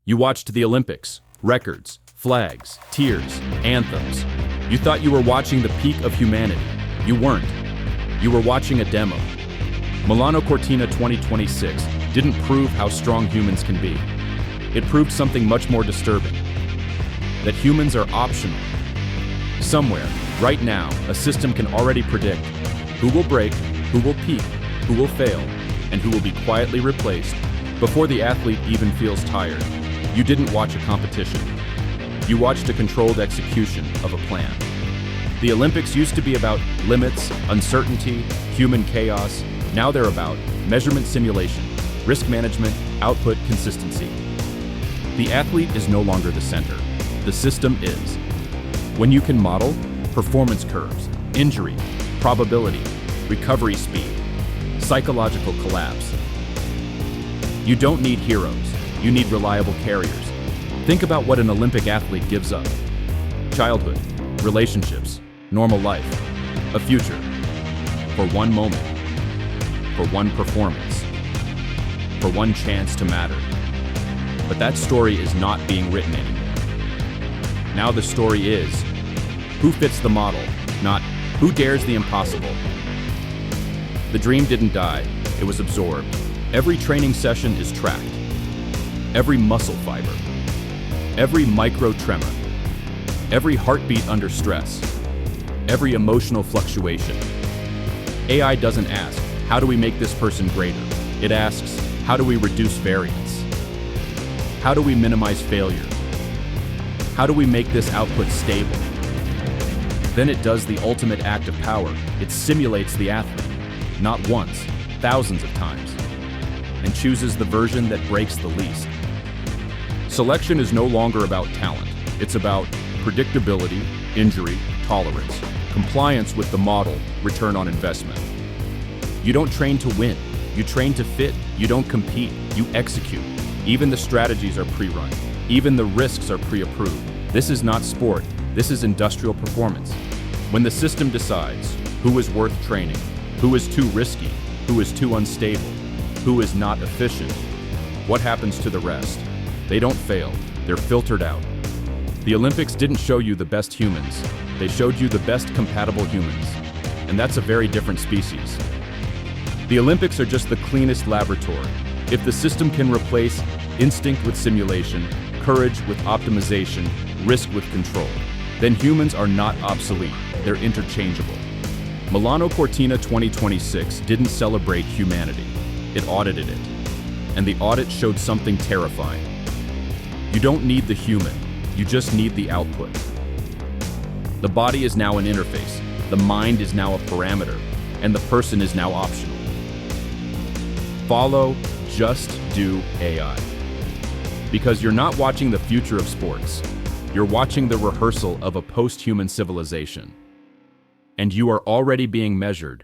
You watched the Olympics, records, flags, tears, anthems. You thought you were watching the peak of humanity. You weren't. You were watching a demo. Milano Cortina 2026 didn't prove how strong humans can be. It proved something much more disturbing. That humans are optional. Somewhere, right now, a system can already predict who will break, who will peak, who will fail, and who will be quietly replaced before the athlete even feels tired. You didn't watch a competition. You watched a controlled execution of a plan. The Olympics used to be about limits, uncertainty, human chaos. Now they're about measurement simulation, risk management, output consistency. The athlete is no longer the center. The system is. When you can model performance curves, injury, probability, recovery speed, psychological collapse, you don't need heroes. You need reliable carriers. Think about what an Olympic athlete gives up. Childhood, relationships, normal life, a future. For one moment, for one performance, for one chance to matter. But that story is not being written anymore. Now the story is, who fits the model, not who dares the impossible. The dream didn't die, it was absorbed. Every training session is tracked. Every muscle fiber, every micro tremor, every heartbeat under stress, every emotional fluctuation. AI doesn't ask, how do we make this person greater? It asks, how do we reduce variance? How do we minimize failure? How do we make this output stable? Then it does the ultimate act of power. It simulates the athlete, not once, thousands of times, and chooses the version that breaks the least. Selection is no longer about talent. It's about predictability, injury, tolerance, compliance with the model, return on investment. You don't train to win. You train to fit. You don't compete. You execute. Even the strategies are pre-run. Even the risks are pre-approved. This is not sport. This is industrial performance. When the system decides who is worth training, who is too risky, who is too unstable, who is not efficient, what happens to the rest? They don't fail, they're filtered out. The Olympics didn't show you the best humans, they showed you the best compatible humans. And that's a very different species. The Olympics are just the cleanest laboratory. If the system can replace instinct with simulation, courage with optimization, risk with control, then humans are not obsolete, they're interchangeable. Milano Cortina 2026 didn't celebrate humanity, it audited it. And the audit showed something terrifying. You don't need the human, you just need the output. The body is now an interface, the mind is now a parameter, and the person is now optional. Follow, just do AI. Because you're not watching the future of sports, you're watching the rehearsal of a post-human civilization. And you are already being measured,